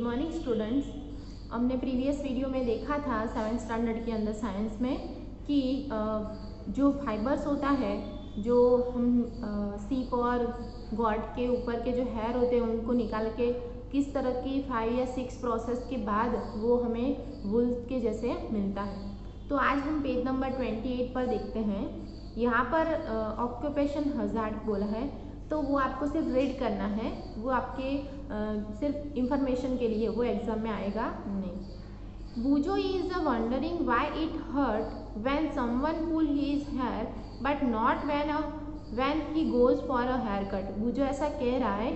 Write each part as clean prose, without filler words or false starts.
Morning students. हमने previous video में देखा था 7th स्टैंडर्ड के अंदर साइंस में कि जो फाइबर्स होता है, जो हम सीप और गॉड के ऊपर के जो हेयर होते हैं उनको निकाल के किस तरह की 5 या 6 प्रोसेस के बाद वो हमें वुल के जैसे मिलता है। तो आज हम पेज नंबर 28 पर देखते हैं। यहाँ पर ऑक्यूपेशन हजार्ड बोला है, तो वो आपको सिर्फ रीड करना है, वो आपके सिर्फ इंफॉर्मेशन के लिए, वो एग्जाम में आएगा नहीं। Boojho is wondering why it hurt when someone pull his hair but not when he goes for a hair cut. Boojho ऐसा कह रहा है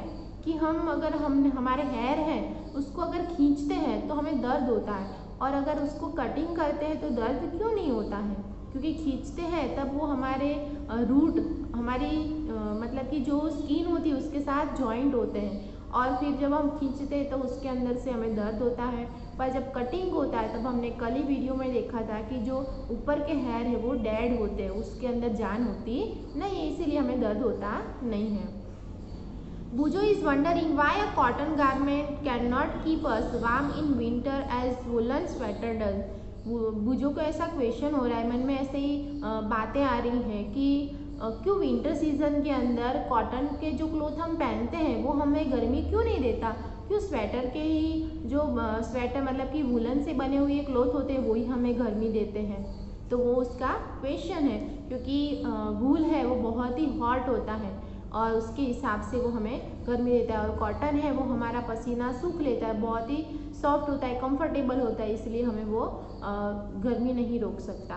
कि अगर हमारे हेयर है उसको अगर खींचते हैं तो हमें दर्द होता है, और अगर उसको कटिंग करते हैं तो दर्द क्यों नहीं होता है? क्योंकि खींचते हैं तब वो हमारे रूट, हमारी मतलब कि जो स्किन होती है उसके साथ जॉइंट होते हैं, और फिर जब हम खींचते हैं तो उसके अंदर से हमें दर्द होता है। पर जब कटिंग होता है तब हमने कल ही वीडियो में देखा था कि जो ऊपर के हेयर है वो डेड होते हैं, उसके अंदर जान होती नहीं है, इसीलिए हमें दर्द होता नहीं है। Bujo is wondering why a cotton garment cannot keep us warm in winter as woolen sweater does. बुजो को ऐसा क्वेश्चन हो रहा है, मन में ऐसे ही बातें आ रही हैं कि क्यों विंटर सीजन के अंदर कॉटन के जो क्लोथ हम पहनते हैं वो हमें गर्मी क्यों नहीं देता? क्यों स्वेटर के ही जो स्वेटर मतलब कि वुलन से बने हुए क्लोथ होते हैं वही हमें गर्मी देते हैं? तो वो उसका क्वेश्चन है, क्योंकि वूल है वो बहुत ही हॉट होता है और उसके हिसाब से वो हमें गर्मी देता है, और कॉटन है वो हमारा पसीना सूख लेता है, बहुत ही सॉफ्ट होता है, कंफर्टेबल होता है, इसलिए हमें वो गर्मी नहीं रोक सकता,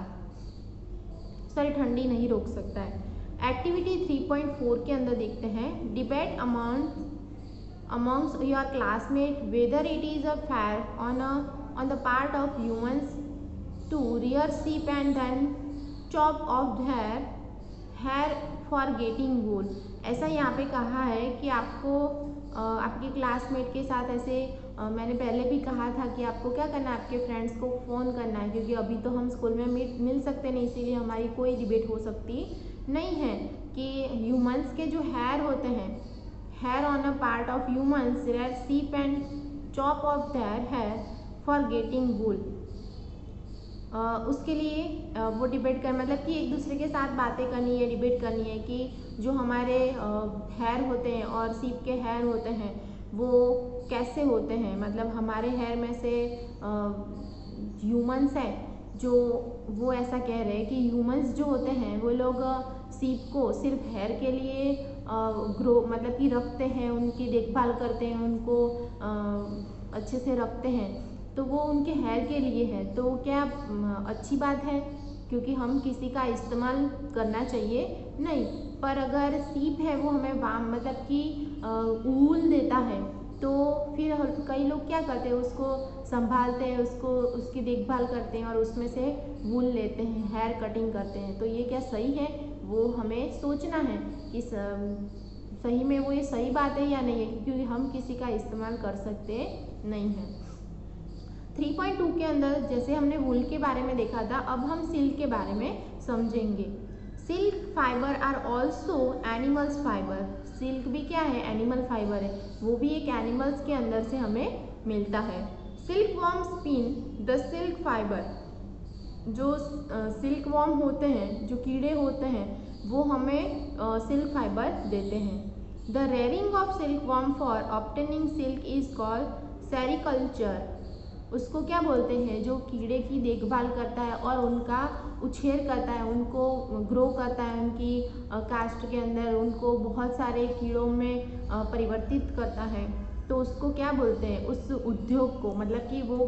सॉरी ठंडी नहीं रोक सकता है। एक्टिविटी 3.4 के अंदर देखते हैं, debate amongst your classmate whether it is a fair on the part of humans to rear sheep and then chop off their hair for getting wool. ऐसा यहाँ पे कहा है कि आपको आपके क्लासमेट के साथ ऐसे मैंने पहले भी कहा था कि आपको क्या करना है, आपके फ्रेंड्स को फ़ोन करना है, क्योंकि अभी तो हम स्कूल में मिल सकते नहीं, इसीलिए हमारी कोई डिबेट हो सकती नहीं है कि ह्यूमंस के जो हेयर होते हैं, hair on a part of humans rear sheep and chop off their hair for getting wool. उसके लिए वो डिबेट कर मतलब कि एक दूसरे के साथ बातें करनी है, डिबेट करनी है कि जो हमारे हेयर होते हैं और सीप के हेयर होते हैं वो कैसे होते हैं। मतलब हमारे हेयर में से ह्यूमंस हैं जो, वो ऐसा कह रहे हैं कि ह्यूमंस जो होते हैं वो लोग सीप को सिर्फ हेयर के लिए ग्रो मतलब कि रखते हैं, उनकी देखभाल करते हैं, उनको अच्छे से रखते हैं, तो वो उनके हेयर के लिए है। तो क्या अच्छी बात है? क्योंकि हम किसी का इस्तेमाल करना चाहिए नहीं। पर अगर सीप है वो हमें वाम मतलब कि ऊल देता है, तो फिर कई लोग क्या करते हैं, उसको संभालते हैं, उसको उसकी देखभाल करते हैं और उसमें से वूल लेते हैं, हेयर कटिंग करते हैं। तो ये क्या सही है? वो हमें सोचना है कि सही में वो ये सही बात है या नहीं है, क्योंकि हम किसी का इस्तेमाल कर सकते नहीं हैं। 3.2 के अंदर जैसे हमने वूल के बारे में देखा था, अब हम सिल्क के बारे में समझेंगे। Silk fibre are also animals fibre. Silk भी क्या है? एनिमल फाइबर है, वो भी एक एनिमल्स के अंदर से हमें मिलता है। Silk worm spin the silk fibre. जो सिल्क वॉर्म होते हैं, जो कीड़े होते हैं, वो हमें सिल्क फाइबर देते हैं। The rearing of silk worm for obtaining silk is called sericulture. उसको क्या बोलते हैं? जो कीड़े की देखभाल करता है और उनका उछेर करता है, उनको ग्रो करता है, उनकी कास्ट के अंदर उनको बहुत सारे कीड़ों में परिवर्तित करता है, तो उसको क्या बोलते हैं? उस उद्योग को, मतलब कि वो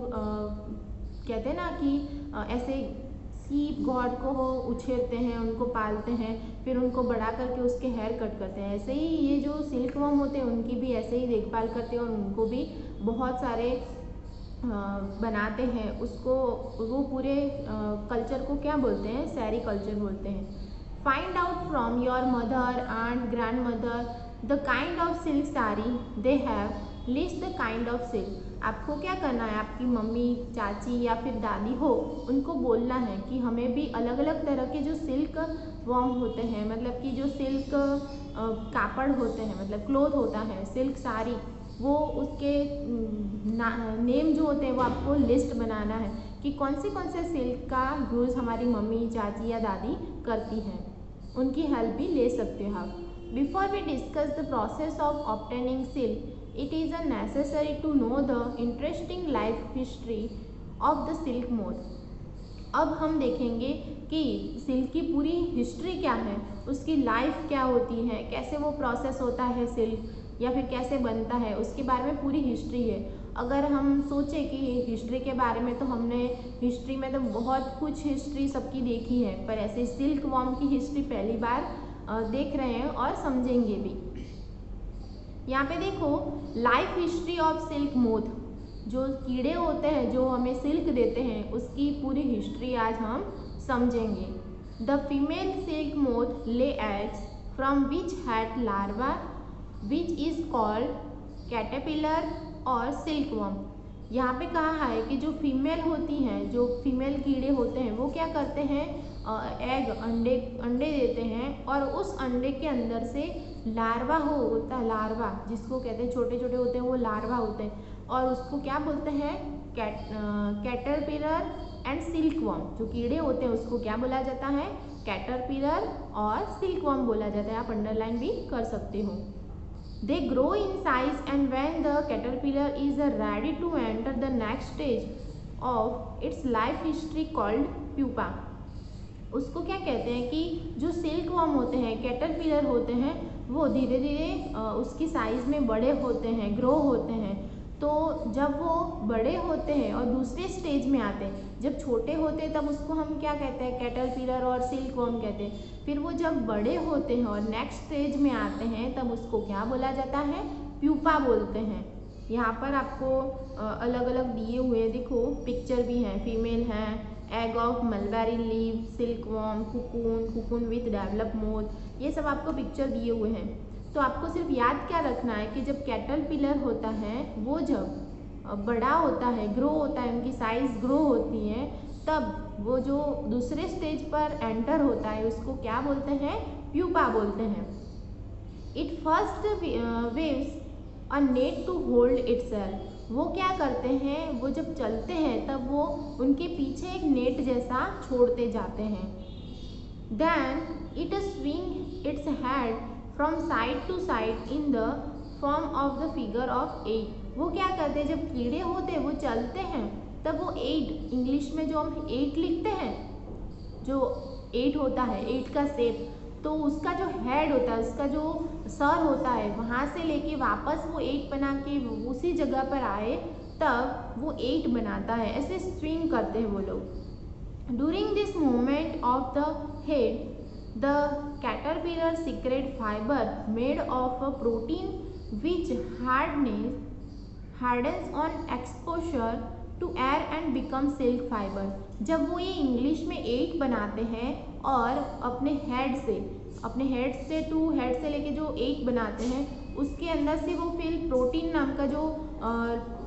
कहते हैं ना कि ऐसे सीप गॉड को वो उछेरते हैं, उनको पालते हैं, फिर उनको बड़ा करके उसके हेयर कट करते हैं। ऐसे ही ये जो सिल्क वर्म होते हैं उनकी भी ऐसे ही देखभाल करते हैं और उनको भी बहुत सारे बनाते हैं। उसको वो पूरे कल्चर को क्या बोलते हैं? सेरिकल्चर बोलते हैं। Find out from your mother and grand mother the kind of silk sari they have, list the kind of silk. आपको क्या करना है? आपकी मम्मी, चाची या फिर दादी हो, उनको बोलना है कि हमें भी अलग अलग तरह के जो सिल्क वॉर्म होते हैं, मतलब कि जो सिल्क कापड़ होते हैं, मतलब क्लोथ होता है, सिल्क साड़ी, वो उसके नेम जो होते हैं वो आपको लिस्ट बनाना है कि कौन से सिल्क का यूज़ हमारी मम्मी, चाची या दादी करती हैं, उनकी हेल्प भी ले सकते हो आप। Before we discuss the process of obtaining silk, it is a necessary to know the interesting life history of the silk moth। अब हम देखेंगे कि सिल्क की पूरी हिस्ट्री क्या है, उसकी लाइफ क्या होती है, कैसे वो प्रोसेस होता है सिल्क या फिर कैसे बनता है, उसके बारे में पूरी हिस्ट्री है। अगर हम सोचें कि हिस्ट्री के बारे में तो हमने हिस्ट्री में तो बहुत कुछ हिस्ट्री सबकी देखी है, पर ऐसे सिल्क वॉर्म की हिस्ट्री पहली बार देख रहे हैं और समझेंगे भी। यहाँ पे देखो life history of silk moth, जो कीड़े होते हैं जो हमें सिल्क देते हैं उसकी पूरी हिस्ट्री आज हम समझेंगे। The female silk moth lay eggs from which had larva which is called caterpillar और सिल्क वर्म। यहाँ पे कहा है कि जो फीमेल होती हैं, जो फीमेल कीड़े होते हैं वो क्या करते हैं, एग अंडे देते हैं और उस अंडे के अंदर से लार्वा होता है, लार्वा जिसको कहते हैं, छोटे छोटे होते हैं वो लार्वा होते हैं और उसको क्या बोलते हैं, कैटरपिलर एंड सिल्क वर्म। जो कीड़े होते हैं उसको क्या बोला जाता है, कैटरपिलर और सिल्क वर्म बोला जाता है, आप अंडरलाइन भी कर सकते हो। They grow in size and when the caterpillar is ready to enter the next stage of its life history called pupa। उसको क्या कहते हैं कि जो सिल्क वर्म होते हैं, कैटरपिलर होते हैं, वो धीरे धीरे उसकी साइज़ में बड़े होते हैं, ग्रो होते हैं। तो जब वो बड़े होते हैं और दूसरे स्टेज में आते हैं, जब छोटे होते हैं तब उसको हम क्या कहते हैं, कैटरपिलर और सिल्क वर्म कहते हैं। फिर वो जब बड़े होते हैं और नेक्स्ट स्टेज में आते हैं तब उसको क्या बोला जाता है, प्यूपा बोलते हैं। यहाँ पर आपको अलग अलग दिए हुए देखो पिक्चर भी हैं, फीमेल हैं, egg of mulberry leave, silk worm, cocoon with develop moth, ये सब आपको पिक्चर दिए हुए हैं। तो आपको सिर्फ याद क्या रखना है कि जब कैटरपिलर होता है वो जब बड़ा होता है, ग्रो होता है, उनकी साइज़ ग्रो होती है, तब वो जो दूसरे स्टेज पर एंटर होता है उसको क्या बोलते हैं, प्यूपा बोलते हैं। It first weaves a net to hold itself. वो क्या करते हैं, वो जब चलते हैं तब वो उनके पीछे एक नेट जैसा छोड़ते जाते हैं। Then it swing its head from side to side in the form of the figure of 8। वो क्या करते हैं, जब कीड़े होते हैं वो चलते हैं तब वो 8, इंग्लिश में जो हम 8 लिखते हैं, जो 8 होता है, 8 का शेप, तो उसका जो हेड होता है, उसका जो सर होता है, वहाँ से लेके वापस वो 8 बना के उसी जगह पर आए तब वो 8 बनाता है। ऐसे स्विंग करते हैं वो लोग। During this movement of the head the caterpillar secrete fiber made of a protein which hardens on exposure to air and become silk fiber। जब वो ये इंग्लिश में 8 बनाते हैं और अपने हेड से टू हेड से लेके जो 8 बनाते हैं उसके अंदर से वो फिर प्रोटीन नाम का जो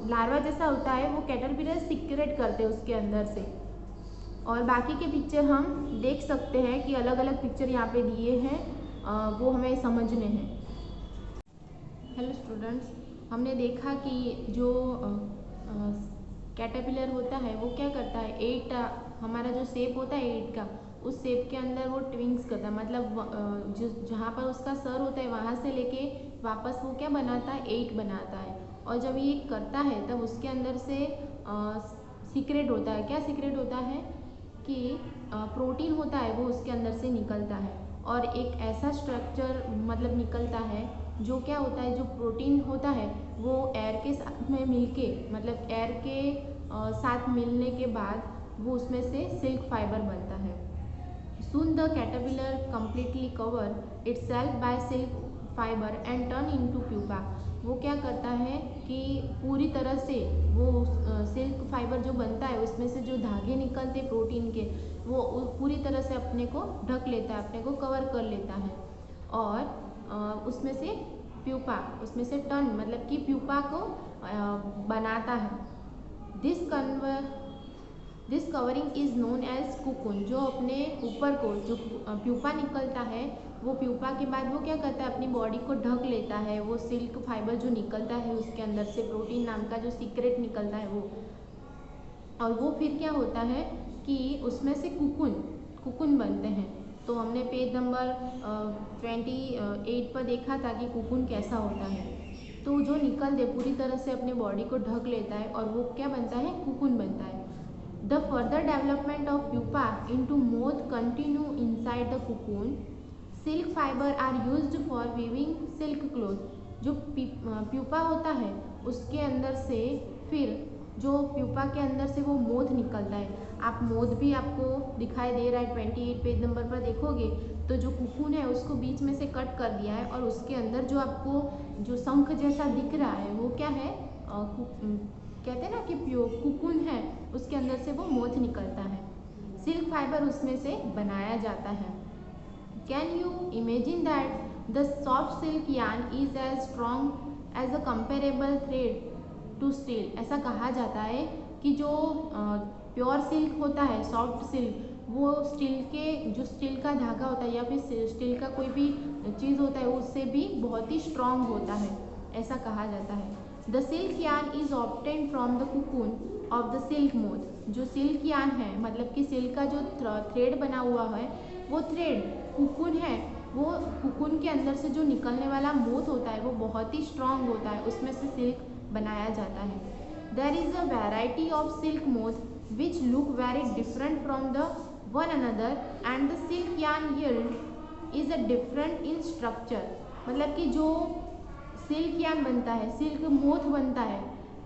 लार्वा जैसा होता है वो कैटरपिलर सिक्रेट करते हैं उसके अंदर से। और बाकी के पिक्चर हम देख सकते हैं कि अलग अलग पिक्चर यहाँ पे दिए हैं, वो हमें समझने हैं। हेलो स्टूडेंट्स, हमने देखा कि जो कैटरपिलर होता है वो क्या करता है, 8 हमारा जो शेप होता है 8 का, उस शेप के अंदर वो ट्विंक्स करता है, मतलब जो जहाँ पर उसका सर होता है वहाँ से लेके वापस वो क्या बनाता है, 8 बनाता है। और जब ये करता है तब उसके अंदर से सीक्रेट होता है, क्या सीक्रेट होता है कि प्रोटीन होता है वो उसके अंदर से निकलता है और एक ऐसा स्ट्रक्चर मतलब निकलता है जो क्या होता है, जो प्रोटीन होता है वो एयर के साथ में मिलके, मतलब एयर के साथ मिलने के बाद वो उसमें से सिल्क फाइबर बनता है। Soon the caterpillar completely cover itself by silk fiber and turn into pupa। वो क्या करता है कि पूरी तरह से वो सिल्क फाइबर जो बनता है उसमें से जो धागे निकलते प्रोटीन के, वो पूरी तरह से अपने को ढक लेता है, अपने को कवर कर लेता है और उसमें से प्यूपा, उसमें से टर्न मतलब कि प्यूपा को बनाता है। This covering is known as cocoon. जो अपने ऊपर को जो प्यूपा निकलता है, वो प्यूपा के बाद वो क्या करता है, अपनी बॉडी को ढक लेता है। वो सिल्क फाइबर जो निकलता है उसके अंदर से प्रोटीन नाम का जो सीक्रेट निकलता है वो, और वो फिर क्या होता है कि उसमें से कुकुन बनते हैं। तो हमने पेज नंबर 28 पर देखा था कि कुकुन कैसा होता है। तो जो निकल दे पूरी तरह से अपने बॉडी को ढक लेता है और वो क्या बनता है, कुकुन बनता है। The further development of pupa into moth continue inside the cocoon. Silk fibre are used for weaving silk cloth. जो प्यूपा होता है उसके अंदर से फिर जो प्यूपा के अंदर से वो मोथ निकलता है। आप मोथ भी आपको दिखाई दे रहा है 28 पेज नंबर पर देखोगे तो जो कुकुन है उसको बीच में से कट कर दिया है और उसके अंदर जो आपको जो शंख जैसा दिख रहा है वो क्या है, कहते हैं ना कि कुकुन है, उसके अंदर से वो मोथ निकलता है। सिल्क फाइबर उसमें से बनाया जाता है। Can you imagine that the soft silk yarn is as strong as a comparable thread to steel. ऐसा कहा जाता है कि जो प्योर सिल्क होता है, सॉफ्ट सिल्क, वो स्टील का धागा होता है या फिर स्टील का कोई भी चीज़ होता है उससे भी बहुत ही स्ट्रॉन्ग होता है, ऐसा कहा जाता है। The silk yarn is obtain from the cocoon of the silk moth. जो सिल्क यार्न है मतलब कि सिल्क का जो थ्रेड बना हुआ है वो थ्रेड कुकुन है, वो कुकुन के अंदर से जो निकलने वाला मोथ होता है वो बहुत ही स्ट्रॉन्ग होता है, उसमें से सिल्क बनाया जाता है। There is a variety of silk moth which look very different from the one another and the silk yarn yield is a different in structure. मतलब कि जो सिल्क यार्न बनता है, सिल्क मोथ बनता है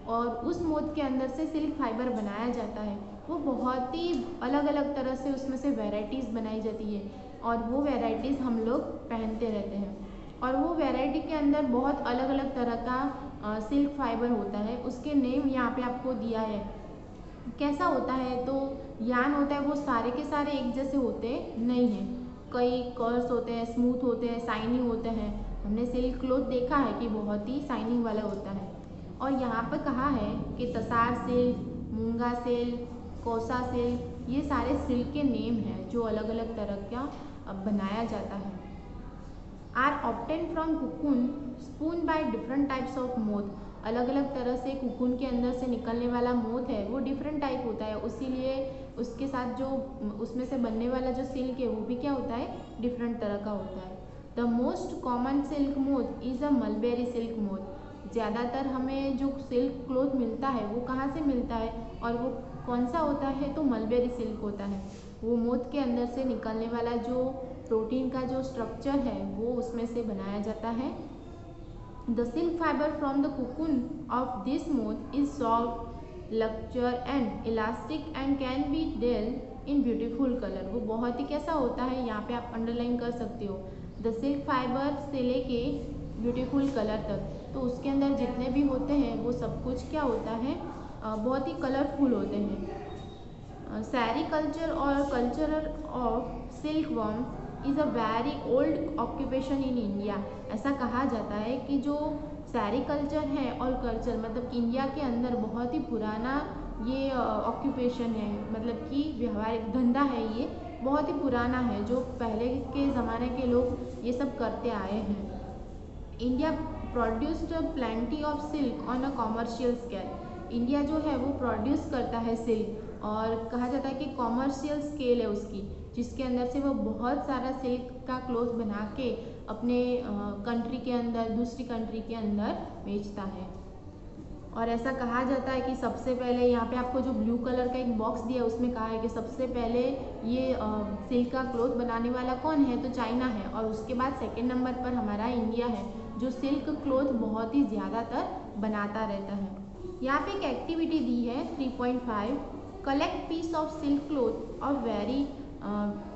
और उस मोथ के अंदर से सिल्क फाइबर बनाया जाता है, वो बहुत ही अलग अलग तरह से उसमें से वैराइटीज़ बनाई जाती है और वो वैराइटीज़ हम लोग पहनते रहते हैं। और वो वैरायटी के अंदर बहुत अलग अलग तरह का सिल्क फाइबर होता है, उसके नेम यहाँ पे आपको दिया है। कैसा होता है, तो यार्न होता है वो सारे के सारे एक जैसे होते नहीं हैं, कई कर्व्स होते हैं, स्मूथ होते हैं, शाइनिंग होते हैं। हमने सिल्क क्लॉथ देखा है कि बहुत ही शाइनिंग वाला होता है। और यहाँ पर कहा है कि तसार सिल्क, मूंगा सिल्क, कोसा सिल्क, ये सारे सिल्क के नेम हैं जो अलग अलग तरह का बनाया जाता है। Are obtain from cocoon spun by different types of moth. अलग अलग तरह से कुकुन के अंदर से निकलने वाला मोथ है वो डिफरेंट टाइप होता है, इसीलिए उसके साथ जो उसमें से बनने वाला जो सिल्क है वो भी क्या होता है, डिफरेंट तरह का होता है। The most common silk moth is a mulberry silk moth. ज़्यादातर हमें जो सिल्क क्लॉथ मिलता है वो कहाँ से मिलता है और वो कौन सा होता है, तो मलबेरी सिल्क होता है। वो मोथ के अंदर से निकलने वाला जो प्रोटीन का जो स्ट्रक्चर है वो उसमें से बनाया जाता है। The silk fibre from the cocoon of this moth is soft, लक्चर and elastic and can be dyed in beautiful colour. वो बहुत ही कैसा होता है, यहाँ पे आप अंडरलाइन कर सकते हो, द सिल्क फाइबर से लेके ब्यूटीफुल कलर तक, तो उसके अंदर जितने भी होते हैं वो सब कुछ क्या होता है, बहुत ही कलरफुल होते हैं। सैरी कल्चर और culture of silk worm is a very old occupation in India. ऐसा कहा जाता है कि जो सैरी कल्चर है और कल्चर मतलब इंडिया के अंदर बहुत ही पुराना ये ऑक्यूपेशन है, मतलब कि व्यवहारिक धंधा है, ये बहुत ही पुराना है जो पहले के ज़माने के लोग ये सब करते आए हैं। India produced plenty of silk on a commercial scale. India जो है वो प्रोड्यूस करता है सिल्क और कहा जाता है कि कॉमर्शियल स्केल है उसकी, जिसके अंदर से वो बहुत सारा सिल्क का क्लॉथ बना के अपने कंट्री के अंदर, दूसरी कंट्री के अंदर बेचता है। और ऐसा कहा जाता है कि सबसे पहले यहाँ पे आपको जो ब्लू कलर का एक बॉक्स दिया है उसमें कहा है कि सबसे पहले ये सिल्क का क्लॉथ बनाने वाला कौन है, तो चाइना है, और उसके बाद सेकेंड नंबर पर हमारा इंडिया है जो सिल्क क्लॉथ बहुत ही ज़्यादातर बनाता रहता है। यहाँ पे एक एक्टिविटी दी है 3.5, collect piece of silk cloth of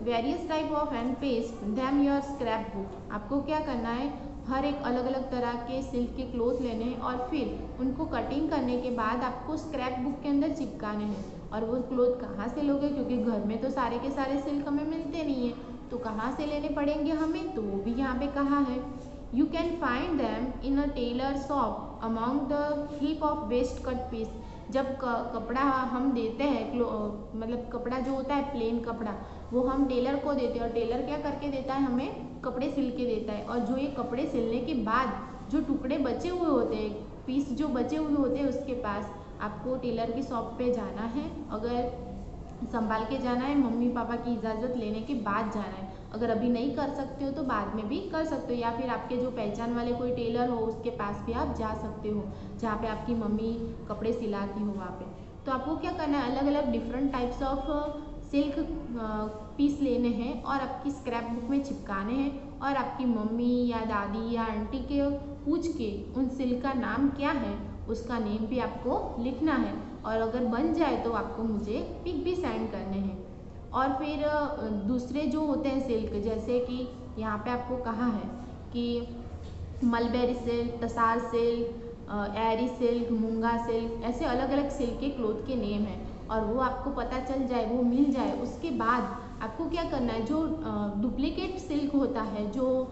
various type of and paste them your scrapbook. आपको क्या करना है, हर एक अलग अलग तरह के सिल्क के क्लॉथ लेने हैं और फिर उनको कटिंग करने के बाद आपको स्क्रैप बुक के अंदर चिपकाने हैं। और वो क्लॉथ कहाँ से लोगे, क्योंकि घर में तो सारे के सारे सिल्क हमें मिलते नहीं है, तो कहाँ से लेने पड़ेंगे हमें, तो वो भी यहाँ पे कहा है। You can find them in a tailor shop among the heap of waste cut piece. जब कपड़ा हम देते हैं, मतलब कपड़ा जो होता है प्लेन कपड़ा, वो हम टेलर को देते हैं और टेलर क्या करके देता है, हमें कपड़े सिल के देता है। और जो ये कपड़े सिलने के बाद जो टुकड़े बचे हुए होते हैं, पीस जो बचे हुए होते हैं, उसके पास आपको टेलर की शॉप पे जाना है। अगर संभाल के जाना है, मम्मी पापा की इजाज़त लेने के बाद जाना है। अगर अभी नहीं कर सकते हो तो बाद में भी कर सकते हो, या फिर आपके जो पहचान वाले कोई टेलर हो उसके पास भी आप जा सकते हो, जहाँ पे आपकी मम्मी कपड़े सिलाती हो वहाँ पे। तो आपको क्या करना है, अलग अलग different types of silk piece लेने हैं और आपकी स्क्रैप बुक में चिपकाने हैं, और आपकी मम्मी या दादी या आंटी के पूछ के उन सिल्क का नाम क्या है उसका नेम भी आपको लिखना है। और अगर बन जाए तो आपको मुझे पिक भी सेंड करने हैं। और फिर दूसरे जो होते हैं सिल्क, जैसे कि यहाँ पे आपको कहा है कि मलबेरी सिल्क, तसार सिल्क, एरी सिल्क, मूंगा सिल्क, ऐसे अलग अलग सिल्क के क्लोथ के नेम हैं, और वो आपको पता चल जाए, वो मिल जाए, उसके बाद आपको क्या करना है, जो डुप्लीकेट सिल्क होता है, जो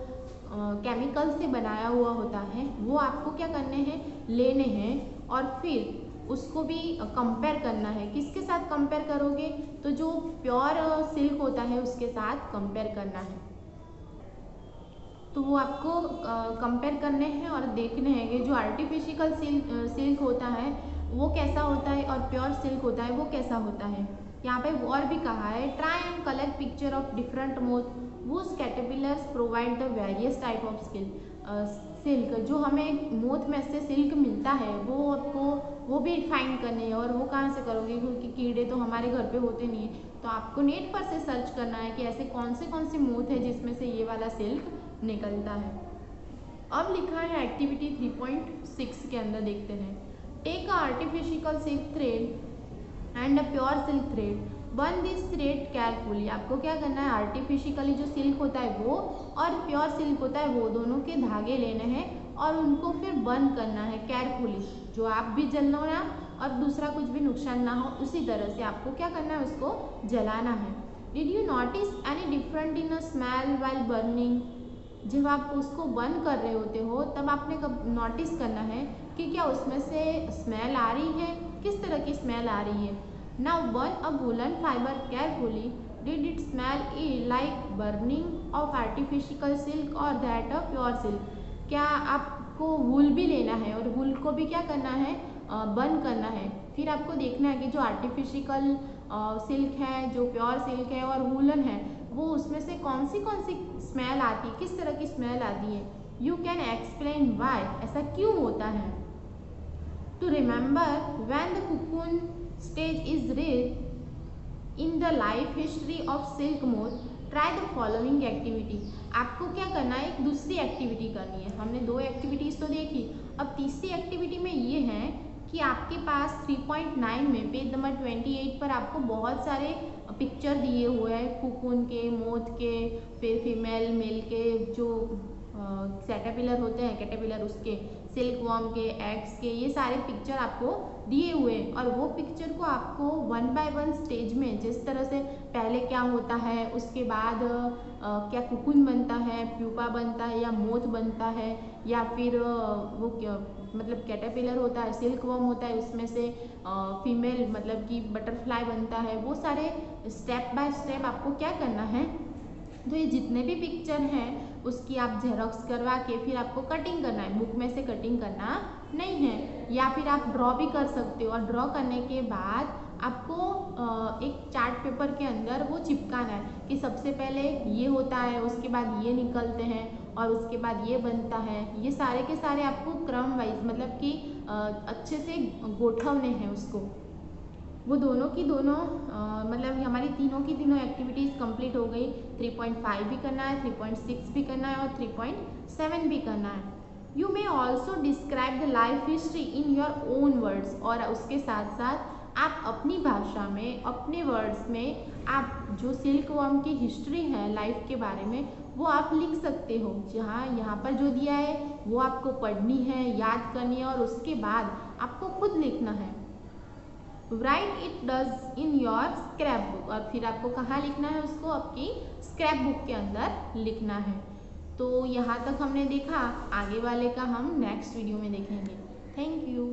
केमिकल से बनाया हुआ होता है, वो आपको क्या करने हैं, लेने हैं, और फिर उसको भी कंपेयर करना है। किसके साथ कंपेयर करोगे, तो जो प्योर सिल्क होता है उसके साथ कंपेयर करना है। तो वो आपको कंपेयर करने हैं और देखने हैं कि जो आर्टिफिशियल सिल्क होता है वो कैसा होता है और प्योर सिल्क होता है वो कैसा होता है। यहाँ पे और भी कहा है, try and collect picture of different moth whose caterpillars provide the various type of silk. जो हमें मोथ में से सिल्क मिलता है वो आपको वो भी फाइंड करने हैं, और वो कहाँ से करोगे, क्योंकि कीड़े तो हमारे घर पे होते नहीं है। तो आपको नेट पर से सर्च करना है कि ऐसे कौन से मोथ है जिसमें से ये वाला सिल्क निकलता है। अब लिखा है एक्टिविटी 3.6 के अंदर, देखते हैं। Take a artificial silk thread and a pure silk thread, burn this thread carefully. आपको क्या करना है, आर्टिफिशियली जो सिल्क होता है वो और प्योर सिल्क होता है वो दोनों के धागे लेने हैं और उनको फिर बर्न करना है केयरफुली, जो आप भी जलना ना और दूसरा कुछ भी नुकसान ना हो, उसी तरह से आपको क्या करना है, उसको जलाना है। Did you notice any different in a smell while burning. जब आप उसको बर्न कर रहे होते हो तब आपने कब नोटिस करना है कि क्या उसमें से स्मेल आ रही है, किस तरह की स्मेल आ रही है। Now burn a woollen fibre carefully, did it smell like burning of artificial silk और दैट ऑफ प्योर सिल्क। क्या आपको वूल भी लेना है और वूल को भी क्या करना है, बर्न करना है। फिर आपको देखना है कि जो आर्टिफिशियल सिल्क है, जो प्योर सिल्क है और वूलन है, वो उसमें से कौन सी स्मेल आती है, किस तरह की स्मेल आती है। यू कैन एक्सप्लेन वाई, ऐसा क्यों होता है। To remember when the cocoon stage is read in the life history of silk moth, try the following activity. आपको क्या करना है, एक दूसरी एक्टिविटी करनी है। हमने 2 एक्टिविटीज़ तो देखी, अब तीसरी एक्टिविटी में ये है कि आपके पास 3.9 में पेज नंबर 28 पर आपको बहुत सारे पिक्चर दिए हुए हैं, कुकून के, मोथ के, फिर फीमेल मेल के, जो कैटरपिलर होते हैं, कैटरपिलर उसके, सिल्क वॉर्म के, एग्स के, ये सारे पिक्चर आपको दिए हुए हैं। और वो पिक्चर को आपको 1 बाय 1 स्टेज में, जिस तरह से पहले क्या होता है, उसके बाद क्या कुकून बनता है, प्यूपा बनता है या मोथ बनता है, या फिर वो मतलब कैटरपिलर होता है, सिल्क वर्म होता है, उसमें से फीमेल मतलब कि बटरफ्लाई बनता है, वो सारे स्टेप बाय स्टेप आपको क्या करना है। तो ये जितने भी पिक्चर हैं उसकी आप जेरोक्स करवा के फिर आपको कटिंग करना है, बुक में से कटिंग करना नहीं है, या फिर आप ड्रॉ भी कर सकते हो। और ड्रॉ करने के बाद आपको एक चार्ट पेपर के अंदर वो चिपकाना है कि सबसे पहले ये होता है, उसके बाद ये निकलते हैं और उसके बाद ये बनता है। ये सारे के सारे आपको क्रम वाइज मतलब कि अच्छे से गोठवने हैं उसको। वो दोनों की दोनों मतलब हमारी तीनों की तीनों एक्टिविटीज़ कंप्लीट हो गई। 3.5 भी करना है, 3.6 भी करना है और 3.7 भी करना है। You may also describe the life history in your own words, और उसके साथ साथ आप अपनी भाषा में, अपने वर्ड्स में, आप जो सिल्क वर्म की हिस्ट्री है लाइफ के बारे में, वो आप लिख सकते हो। जहाँ यहाँ पर जो दिया है वो आपको पढ़नी है, याद करनी है, और उसके बाद आपको खुद लिखना है। Right it does in your scrap book, और फिर आपको कहाँ लिखना है, उसको आपकी स्क्रैप बुक के अंदर लिखना है। तो यहाँ तक हमने देखा, आगे वाले का हम नेक्स्ट वीडियो में देखेंगे। Thank you.